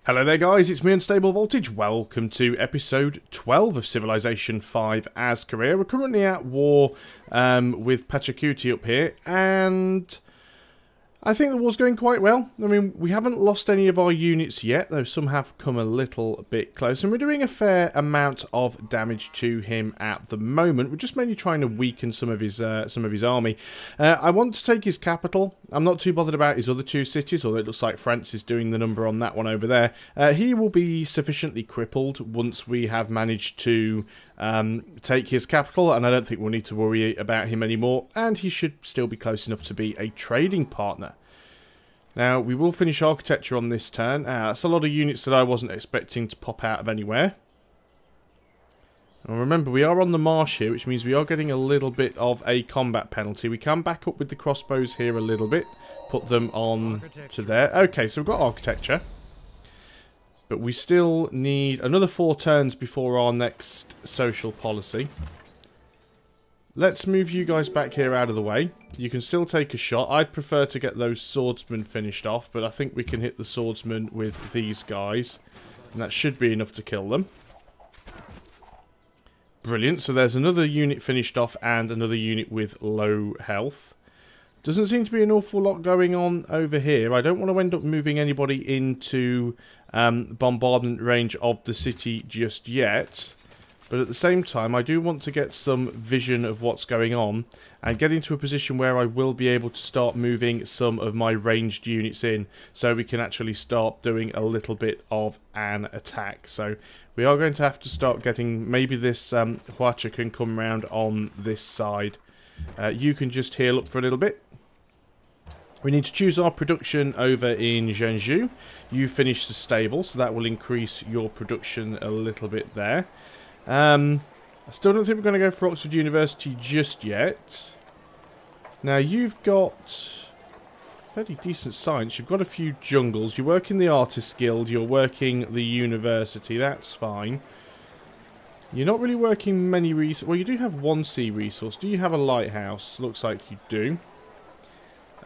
Hello there guys, it's me Unstable Voltage. Welcome to episode 12 of Civilization 5 as Korea. We're currently at war with Pachacuti up here, and I think the war's going quite well. I mean, we haven't lost any of our units yet, though some have come a little bit close, and we're doing a fair amount of damage to him at the moment. We're just mainly trying to weaken some of his army. I want to take his capital. I'm not too bothered about his other two cities, although it looks like France is doing the number on that one over there. He will be sufficiently crippled once we have managed to take his capital, and I don't think we'll need to worry about him anymore, and he should still be close enough to be a trading partner. Now, we will finish architecture on this turn. That's a lot of units that I wasn't expecting to pop out of anywhere. And remember, we are on the marsh here, which means we are getting a little bit of a combat penalty. We can back up with the crossbows here a little bit, put them on to there. Okay, so we've got architecture. But we still need another 4 turns before our next social policy. Let's move you guys back here out of the way. You can still take a shot. I'd prefer to get those swordsmen finished off, but I think we can hit the swordsmen with these guys. And that should be enough to kill them. Brilliant. So there's another unit finished off and another unit with low health. Doesn't seem to be an awful lot going on over here. I don't want to end up moving anybody into bombardment range of the city just yet. But at the same time, I do want to get some vision of what's going on and get into a position where I will be able to start moving some of my ranged units in, so we can actually start doing a little bit of an attack. So we are going to have to start getting, maybe this Huacha can come round on this side. You can just heal up for a little bit. We need to choose our production over in Zhengzhou. You finish the stable, so that will increase your production a little bit there. I still don't think we're going to go for Oxford University just yet. Now, you've got fairly decent science. You've got a few jungles. You work in the Artist Guild. You're working the university. That's fine. You're not really working many resources. Well, you do have one sea resource. Do you have a lighthouse? Looks like you do.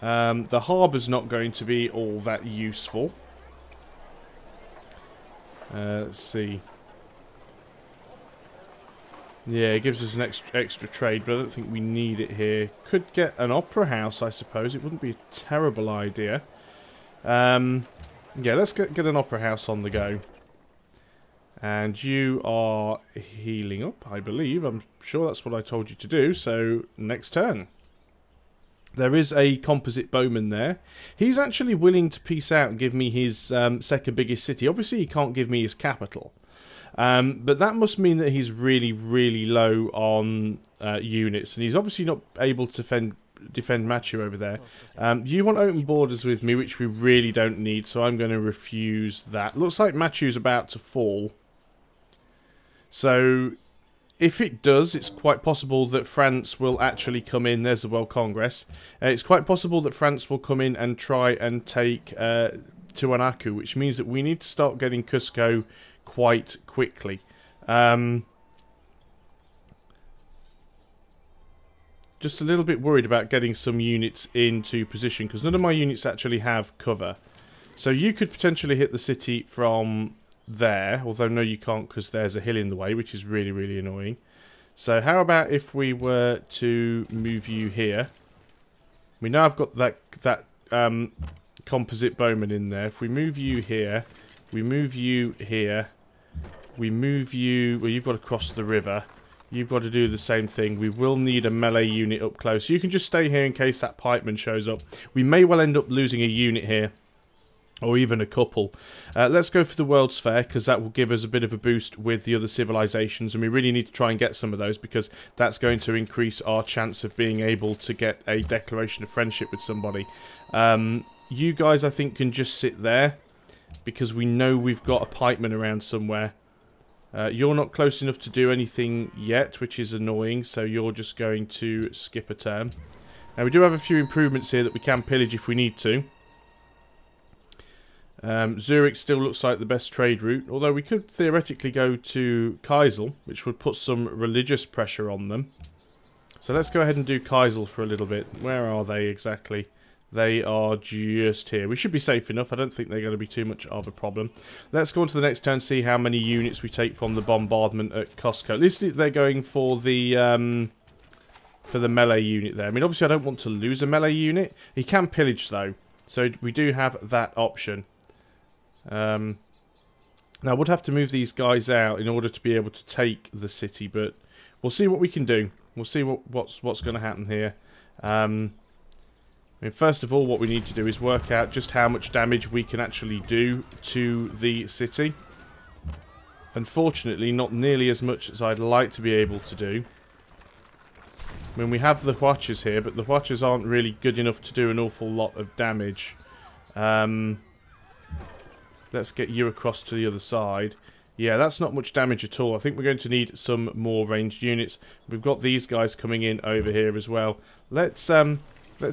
The harbour's not going to be all that useful. Let's see. Yeah, it gives us an extra trade, but I don't think we need it here. Could get an opera house, I suppose. It wouldn't be a terrible idea. Yeah, let's get an opera house on the go. And you are healing up, I believe. I'm sure that's what I told you to do. So, next turn. There is a composite bowman there. He's actually willing to peace out and give me his second biggest city. Obviously, he can't give me his capital. But that must mean that he's really, really low on units. And he's obviously not able to defend Machu over there. You want open borders with me, which we really don't need. So I'm going to refuse that. Looks like Machu's about to fall. So if it does, it's quite possible that France will actually come in. There's the World Congress. It's quite possible that France will come in and try and take Tiwanaku, which means that we need to start getting Cusco quite quickly. Just a little bit worried about getting some units into position, because none of my units actually have cover. So you could potentially hit the city from there, although no, you can't, because there's a hill in the way, which is really, really annoying. So how about if we were to move you here? We know I've got that composite bowman in there. If we move you here, we move you here, we move you... Well, you've got to cross the river. You've got to do the same thing. We will need a melee unit up close. You can just stay here in case that pikeman shows up. We may well end up losing a unit here, or even a couple. Let's go for the World's Fair, because that will give us a bit of a boost with the other civilizations, and we really need to try and get some of those, because that's going to increase our chance of being able to get a declaration of friendship with somebody. You guys, I think, can just sit there, because we know we've got a pikeman around somewhere. You're not close enough to do anything yet, which is annoying, so you're just going to skip a turn. Now, we do have a few improvements here that we can pillage if we need to. Zurich still looks like the best trade route, although we could theoretically go to Kaisel, which would put some religious pressure on them. So let's go ahead and do Kaisel for a little bit. Where are they exactly? They are just here. We should be safe enough. I don't think they're going to be too much of a problem. Let's go on to the next turn, see how many units we take from the bombardment at Costco. At least they're going for the melee unit there. I mean, obviously I don't want to lose a melee unit. He can pillage though, so we do have that option. Now I would have to move these guys out in order to be able to take the city, but we'll see what we can do. We'll see what's going to happen here. I mean, first of all, what we need to do is work out just how much damage we can actually do to the city. Unfortunately, not nearly as much as I'd like to be able to do. I mean, we have the Watchers here, but the Watchers aren't really good enough to do an awful lot of damage. Let's get you across to the other side. Yeah, that's not much damage at all. I think we're going to need some more ranged units. We've got these guys coming in over here as well. Let's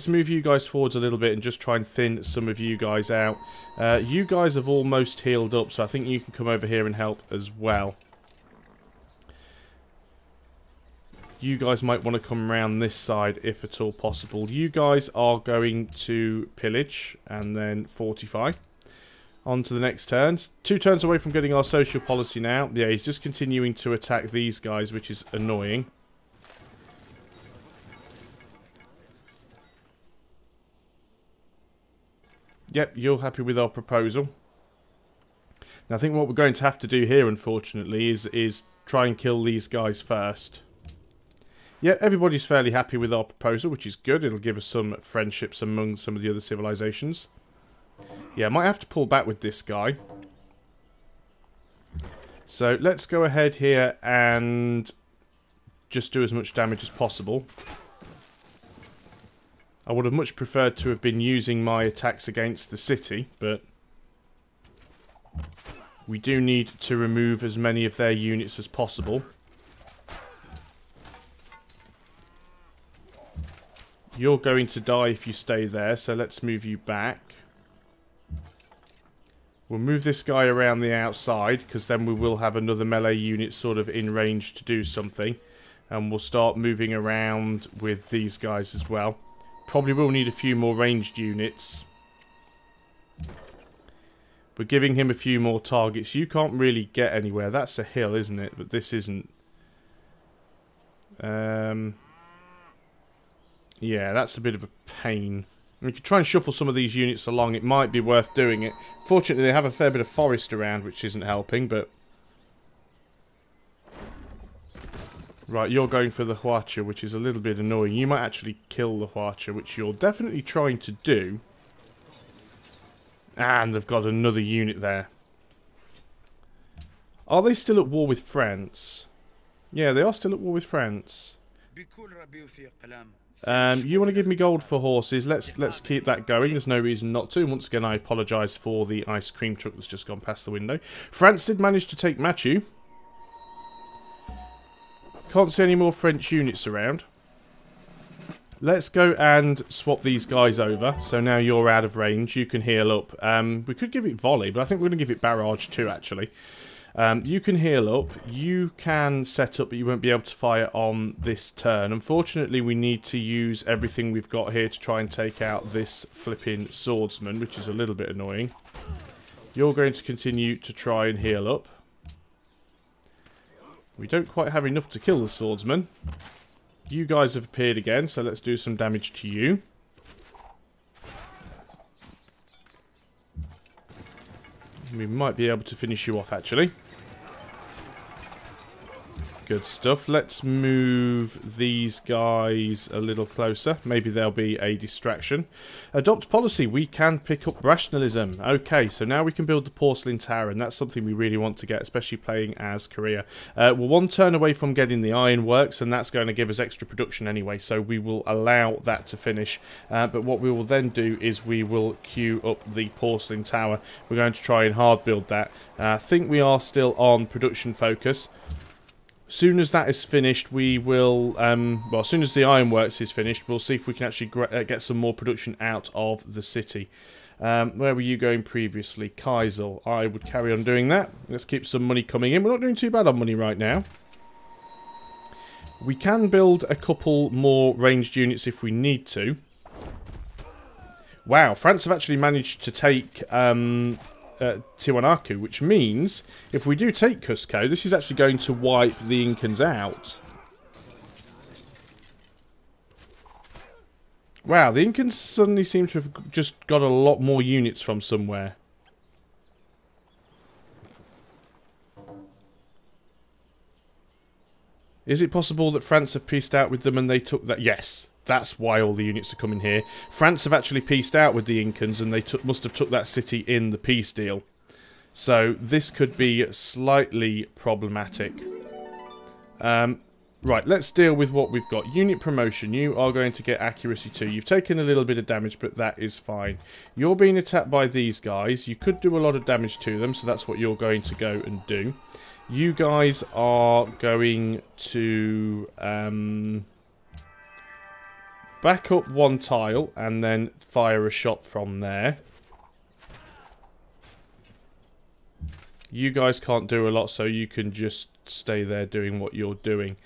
move you guys forwards a little bit and just try and thin some of you guys out. You guys have almost healed up, so I think you can come over here and help as well. You guys might want to come around this side if at all possible. You guys are going to pillage and then fortify. On to the next turns. 2 turns away from getting our social policy now. Yeah, he's just continuing to attack these guys, which is annoying. Yep, you're happy with our proposal. Now, I think what we're going to have to do here, unfortunately, is try and kill these guys first. Yeah, everybody's fairly happy with our proposal, which is good. It'll give us some friendships among some of the other civilizations. Yeah, I might have to pull back with this guy. So let's go ahead here and just do as much damage as possible. I would have much preferred to have been using my attacks against the city, but we do need to remove as many of their units as possible. You're going to die if you stay there, so let's move you back. We'll move this guy around the outside, because then we will have another melee unit sort of in range to do something. And we'll start moving around with these guys as well. Probably will need a few more ranged units. We're giving him a few more targets. You can't really get anywhere. That's a hill, isn't it? But this isn't. Yeah, that's a bit of a pain. We could try and shuffle some of these units along. It might be worth doing it. Fortunately, they have a fair bit of forest around, which isn't helping, but... Right, you're going for the Huacha, which is a little bit annoying. You might actually kill the Huacha, which you're definitely trying to do. And they've got another unit there. Are they still at war with France? Yeah, they are still at war with France. You want to give me gold for horses? Let's keep that going. There's no reason not to. Once again, I apologise for the ice cream truck that's just gone past the window. France did manage to take Machu. Can't see any more French units around. Let's go and swap these guys over. So now you're out of range. You can heal up. We could give it volley, but I think we're going to give it barrage too, actually. You can heal up. You can set up, but you won't be able to fire on this turn. Unfortunately, we need to use everything we've got here to try and take out this flipping swordsman, which is a little bit annoying. You're going to continue to try and heal up. We don't quite have enough to kill the swordsman. You guys have appeared again, so let's do some damage to you. We might be able to finish you off, actually. Good stuff. Let's move these guys a little closer. Maybe there'll be a distraction. Adopt policy. We can pick up rationalism. Okay, so now we can build the porcelain tower, and that's something we really want to get, especially playing as Korea. We're 1 turn away from getting the ironworks, and that's going to give us extra production anyway, so we will allow that to finish. But what we will then do is we will queue up the porcelain tower. We're going to try and hard build that. I think we are still on production focus. Soon as that is finished, we will, well, as soon as the ironworks is finished, we'll see if we can actually get some more production out of the city. Where were you going previously? Kaisel. I would carry on doing that. Let's keep some money coming in. We're not doing too bad on money right now. We can build a couple more ranged units if we need to. Wow, France have actually managed to take Tiwanaku, which means if we do take Cusco, this is actually going to wipe the Incans out. Wow, the Incans suddenly seem to have just got a lot more units from somewhere. Is it possible that France have pieced out with them and they took that? Yes, that's why all the units are coming here. France have actually pieced out with the Incans and they must have took that city in the peace deal. So this could be slightly problematic. Right, let's deal with what we've got. Unit promotion. You are going to get accuracy 2. You've taken a little bit of damage, but that is fine. You're being attacked by these guys. You could do a lot of damage to them, so that's what you're going to go and do. You guys are going to back up one tile and then fire a shot from there. You guys can't do a lot, so you can just stay there doing what you're doing.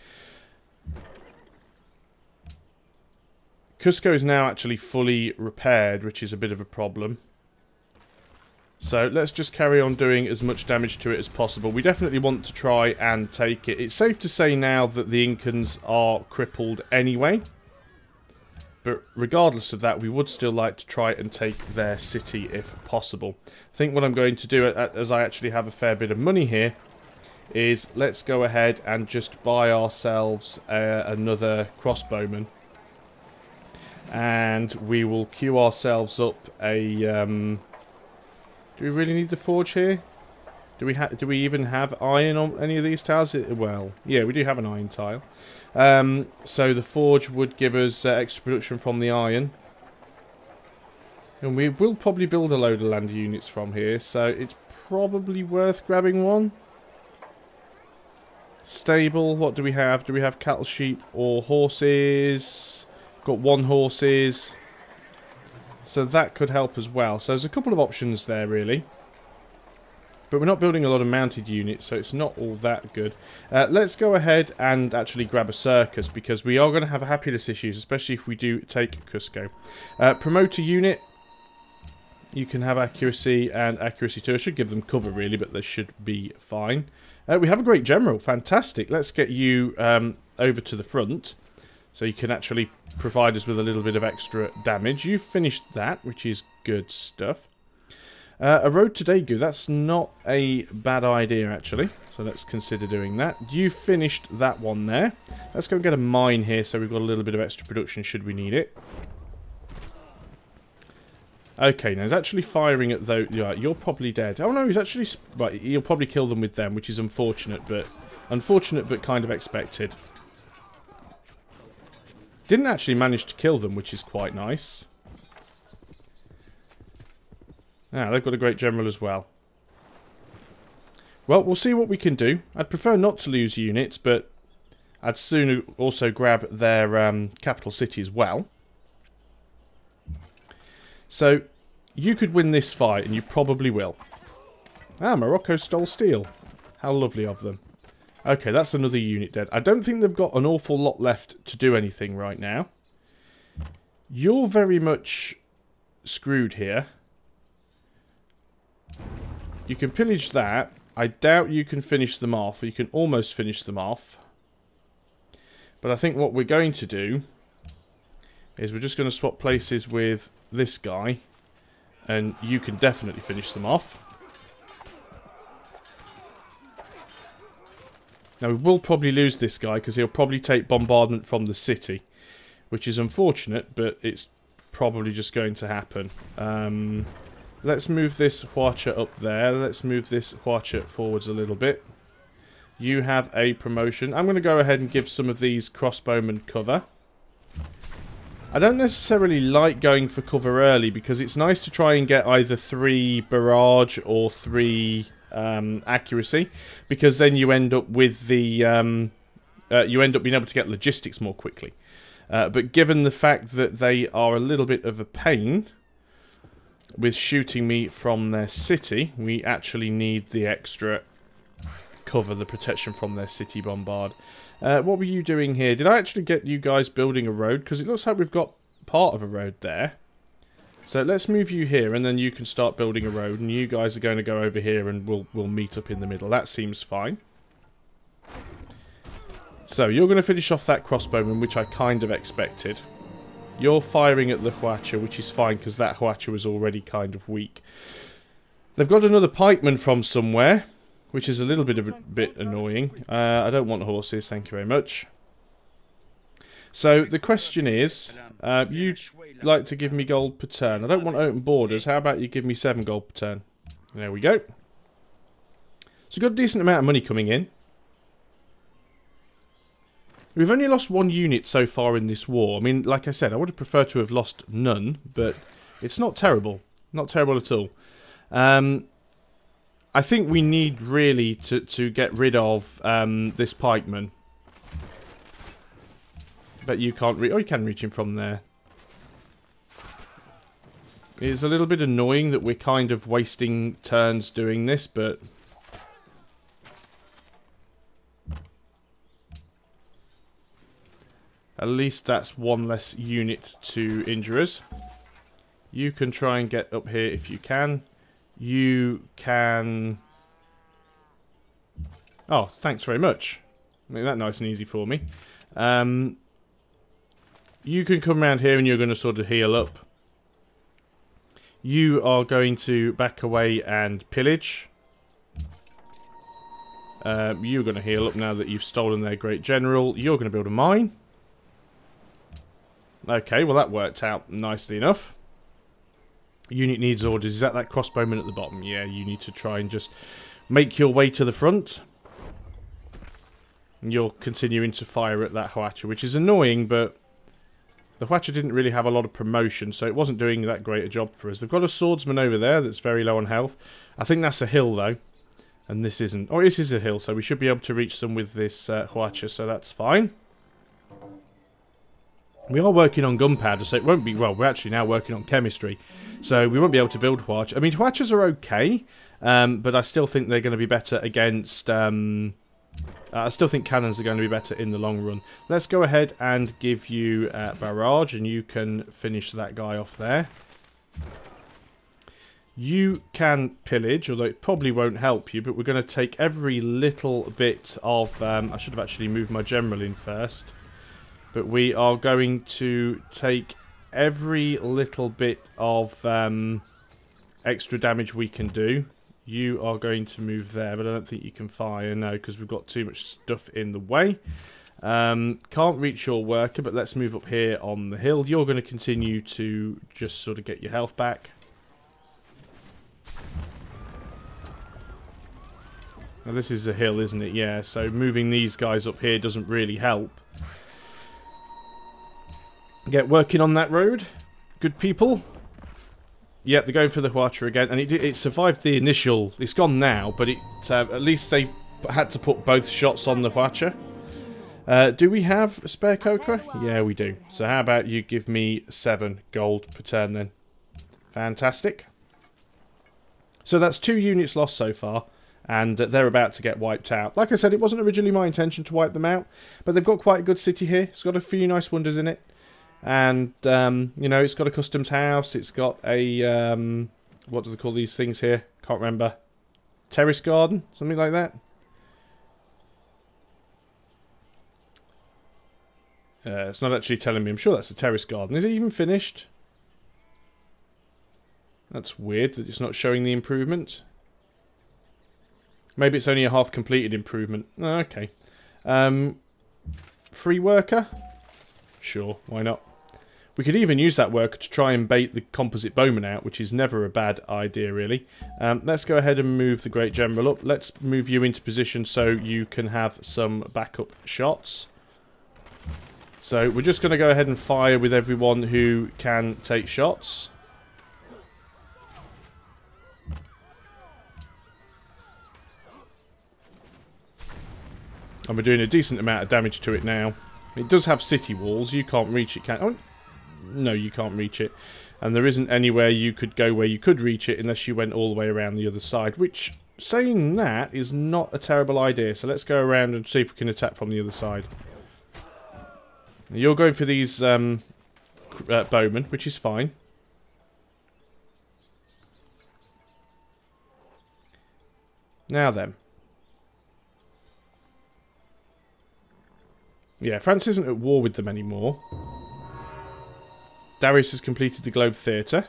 Cusco is now actually fully repaired, which is a bit of a problem. So let's just carry on doing as much damage to it as possible. We definitely want to try and take it. It's safe to say now that the Incans are crippled anyway. But regardless of that, we would still like to try and take their city if possible. I think what I'm going to do, as I actually have a fair bit of money here, is let's go ahead and just buy ourselves another crossbowman. And we will queue ourselves up a... do we really need the forge here? Do we even have iron on any of these tiles? Well, yeah, we do have an iron tile. So the forge would give us extra production from the iron. And we will probably build a load of land units from here, so it's probably worth grabbing one. Stable, what do we have? Do we have cattle, sheep, or horses? Got 1 horses. So that could help as well. So there's a couple of options there, really. But we're not building a lot of mounted units, so it's not all that good. Let's go ahead and actually grab a circus, because we are going to have happiness issues, especially if we do take Cusco. Promote a unit. You can have accuracy and accuracy 2. I should give them cover, really, but they should be fine. We have a great general. Fantastic. Let's get you over to the front, so you can actually provide us with a little bit of extra damage. You've finished that, which is good stuff. A road to Daegu, that's not a bad idea, actually. So let's consider doing that. You finished that one there. Let's go and get a mine here, so we've got a little bit of extra production should we need it. Okay, now he's actually firing at those... Yeah, you're probably dead. Oh no, he's actually... Right, he'll probably kill them with them, which is unfortunate, but kind of expected. Didn't actually manage to kill them, which is quite nice. Now, they've got a great general as well. Well, we'll see what we can do. I'd prefer not to lose units, but I'd sooner also grab their capital city as well. So, you could win this fight, and you probably will. Ah, Morocco stole steel. How lovely of them. Okay, that's another unit dead. I don't think they've got an awful lot left to do anything right now. You're very much screwed here. You can pillage that. I doubt you can finish them off. You can almost finish them off. But I think what we're going to do is we're just going to swap places with this guy. And you can definitely finish them off. Now, we will probably lose this guy because he'll probably take bombardment from the city. Which is unfortunate, but it's probably just going to happen. Let's move this Huacha up there. Let's move this Huacha forwards a little bit. You have a promotion. I'm going to go ahead and give some of these crossbowmen cover. I don't necessarily like going for cover early because it's nice to try and get either 3 barrage or 3 accuracy, because then you end up with the you end up being able to get logistics more quickly. But given the fact that they are a little bit of a pain with shooting me from their city, we actually need the extra cover, the protection from their city bombard. What were you doing here? Did I actually get you guys building a road? Because it looks like we've got part of a road there. So let's move you here, and then you can start building a road, and you guys are going to go over here, and we'll meet up in the middle. That seems fine. So you're going to finish off that crossbowman, which I kind of expected. You're firing at the Hwacha, which is fine, because that Hwacha was already kind of weak. They've got another pikeman from somewhere, which is a little bit annoying. I don't want horses, thank you very much. So the question is, you'd like to give me gold per turn. I don't want open borders. How about you give me 7 gold per turn? There we go. So we've got a decent amount of money coming in. We've only lost 1 unit so far in this war. I mean, like I said, I would have preferred to have lost none, but it's not terrible. Not terrible at all. I think we need really to get rid of this pikeman. But you can't reach... Oh, you can reach him from there. It's a little bit annoying that we're kind of wasting turns doing this, but... At least that's 1 less unit to injure us. You can try and get up here if you can. You can... Oh, thanks very much. Make that nice and easy for me. You can come around here and you're going to sort of heal up. You are going to back away and pillage. You're going to heal up now that you've stolen their great general. You're going to build a mine. Okay, well that worked out nicely enough. Unit needs orders. Is that crossbowman at the bottom? Yeah, you need to try and just make your way to the front. And you're continuing to fire at that Hwacha, which is annoying, but the Hwacha didn't really have a lot of promotion, so it wasn't doing that great a job for us. They've got a swordsman over there that's very low on health. I think that's a hill, though. And this isn't. Oh, this is a hill, so we should be able to reach them with this Hwacha, so that's fine. We are working on gunpowder, so it won't be... Well, we're actually now working on chemistry, so we won't be able to build Hwacha. I mean, Hwachas are okay, but I still think they're going to be better against... I still think cannons are going to be better in the long run. Let's go ahead and give you barrage, and you can finish that guy off there. You can pillage, although it probably won't help you, but we're going to take every little bit of... I should have actually moved my general in first. But we are going to take every little bit of extra damage we can do. You are going to move there, but I don't think you can fire, no, because we've got too much stuff in the way. Can't reach your worker, but let's move up here on the hill. You're going to continue to just sort of get your health back. Now this is a hill, isn't it? Yeah, so moving these guys up here doesn't really help. Get working on that road. Good people. Yep, they're going for the Hwacha again, and it survived the initial... It's gone now, but at least they had to put both shots on the Hwacha. Do we have a spare cocoa? Yeah, we do. So how about you give me 7 gold per turn then? Fantastic. So that's 2 units lost so far, and they're about to get wiped out. Like I said, it wasn't originally my intention to wipe them out, but they've got quite a good city here. It's got a few nice wonders in it. And, you know, it's got a customs house. It's got a, what do they call these things here? Can't remember. Terrace garden? Something like that? It's not actually telling me. I'm sure that's a terrace garden. Is it even finished? That's weird that it's not showing the improvement. Maybe it's only a half completed improvement. Oh, okay. Free worker? Sure, why not? We could even use that worker to try and bait the composite bowman out, which is never a bad idea, really. Let's go ahead and move the Great General up. Let's move you into position so you can have some backup shots. So we're just going to go ahead and fire with everyone who can take shots. And we're doing a decent amount of damage to it now. It does have city walls. You can't reach it, can... Oh, no, you can't reach it. And there isn't anywhere you could go where you could reach it unless you went all the way around the other side. Which, saying that, is not a terrible idea. So let's go around and see if we can attack from the other side. You're going for these bowmen, which is fine. Now then. Yeah, France isn't at war with them anymore. Darius has completed the Globe Theatre.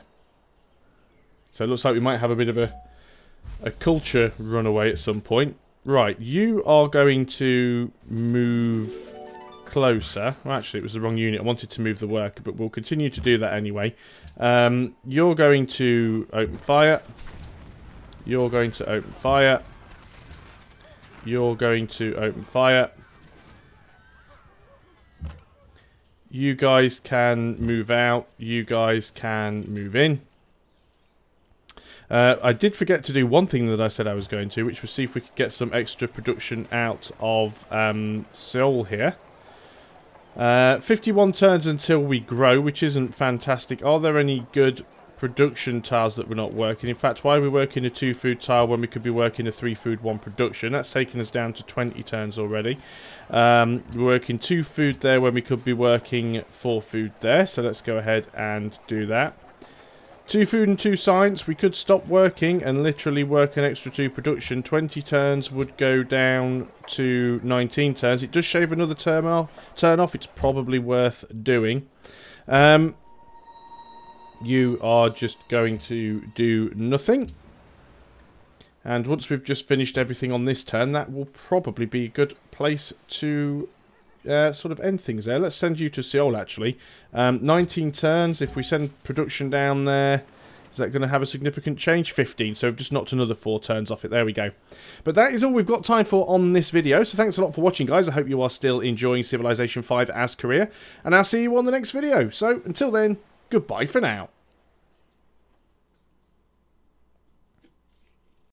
So it looks like we might have a bit of a culture runaway at some point. Right, you are going to move closer. Well, actually, it was the wrong unit. I wanted to move the worker, but we'll continue to do that anyway. You're going to open fire. You're going to open fire. You're going to open fire. You guys can move out. You guys can move in. I did forget to do one thing that I said I was going to, which was see if we could get some extra production out of Seoul here. 51 turns until we grow, which isn't fantastic. Are there any good production tiles that we're not working? In fact, why are we working a 2 food tile when we could be working a 3 food 1 production? That's taken us down to 20 turns already. We're working 2 food there when we could be working 4 food there. So let's go ahead and do that. 2 food and 2 science. We could stop working and literally work an extra 2 production. 20 turns would go down to 19 turns. It does shave another turn off. It's probably worth doing. You are just going to do nothing. And once we've just finished everything on this turn, that will probably be a good place to sort of end things there. Let's send you to Seoul, actually. 19 turns. If we send production down there, is that going to have a significant change? 15. So we've just knocked another 4 turns off it. There we go. But that is all we've got time for on this video. So thanks a lot for watching, guys. I hope you are still enjoying Civilization 5 as Korea. And I'll see you on the next video. So until then, goodbye for now.